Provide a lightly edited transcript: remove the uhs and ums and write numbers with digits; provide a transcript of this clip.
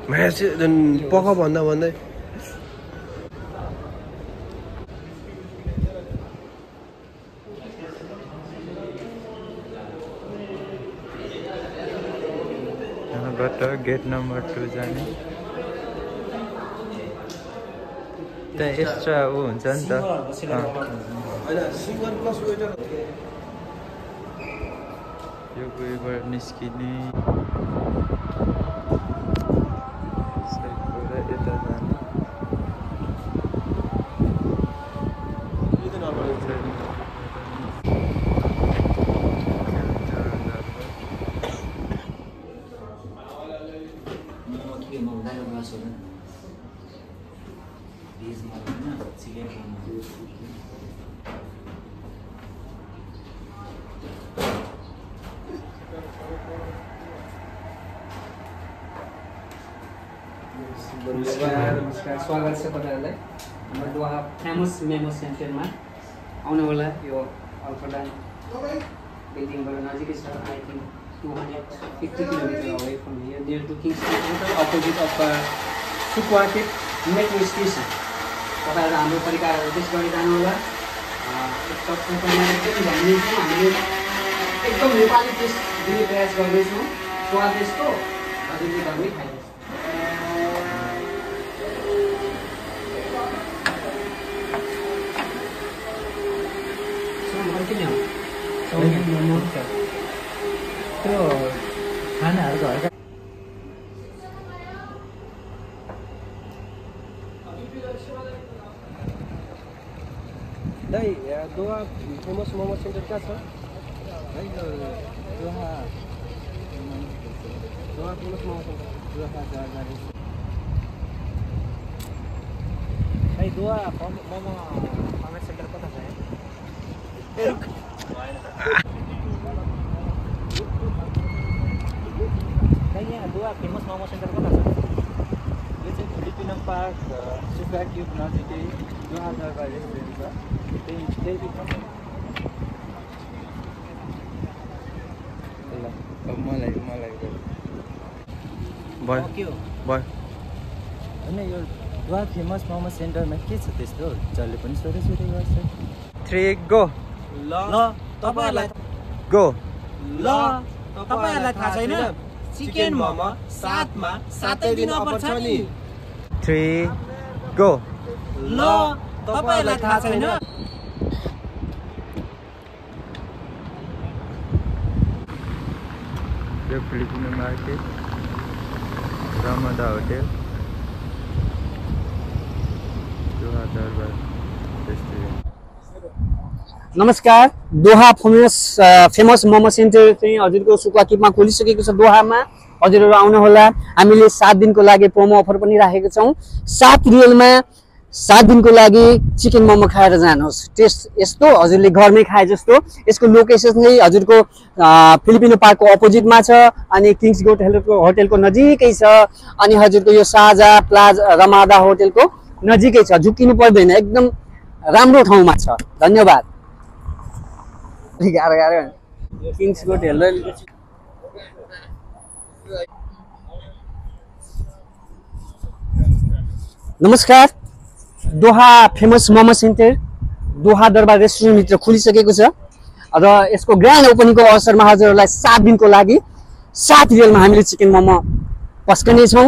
match पक भन्दा भन्दै यहाँबाट गेट नम्बर 2 जाने त्यहाँ एक्स्ट्रा ऊ हुन्छ नि त यो गएर निस्किने यता जाने नमस्कार स्वागत छ तपाईहरुलाई हाम्रो दोहा फेमस मेमो सेन्टरमा आउनु होला यो अल्फाडान बिल्डिङबाट नजिकै छ I think 250 kilometre away from here near to kings opposite of सुक्वाटिक मेट्रो स्टेसन तपाईहरु हाम्रो परिकारहरु टेस्ट गरी जानु होला हामीले एकदम नेपाली टेस्ट दिने प्रयास गर्दैछौँ स्वादिष्ट हजुरले घरमै खाइन्छ त्यो खानाहरु घरका दाइ दोहा फेमस मोमो सेन्टर कहाँ छ है दोहा फेमस मोमो सेन्टर दोहा जाने है दोहा मोमो सेन्टर कता छ यहाँ दोहा फेमस मोमो सेन्टर कता छ यो चाहिँ फिलिपिनम पार्क सुगा क्युब नजिकै दोहा दरबार रेस्टुरेन्ट छ त्यही मलाई भयो होइन यो दोहा फेमस मोमो सेन्टरमा के छ त्यस्तो जसले पनि सोधे गर्छ 3 गो ल तपाईहरुलाई गो ल तपाईहरुलाई थाहा छैन चिकन मोमो 7 मा 7 दिन अफर छ नि 3 गो ल तपाईहरुलाई थाहा छैन यो फिलिपिनो मार्केट रमदा होटल दोहा दरबार रेस्टुरेन्ट नमस्कार दोहा फेमस मोमो सेन्टर चाहिँ हजुरको सुक्वाकिपमा खोलिसकेको छ दोहामा हजुरहरु आउनु होला हामीले 7 दिनको लागि प्रोमो अफर पनि राखेको छौं 7 रियलमा 7 दिनको लागि चिकन मोमो खाएर जानुहोस् टेस्ट यस्तो हजुरले घरमै खाए जस्तो यसको लोकेसन चाहिँ हजुरको फिलिपिनो पार्कको अपोजिटमा छ अनि किङ्स गोट होटलको नजिकै छ अनि हजुरको यो साजा प्लाजा रमादा होटलको नजिकै छ झुकिनु पर्दैन एकदम राम्रो ठाउँमा छ धन्यवाद गाह्रो किङ्स गोट होटल नमस्कार दोहा फेमस मोमो सेन्टर दोहा दरबार रेस्टुरेन्ट भित्र खुलिसकेको छ र यसको ग्रान्ड ओपनिङको अवसरमा हजुरहरुलाई 7 दिनको लागि 7 रियलमा हामीले चिकन मोमो पस्कने छौं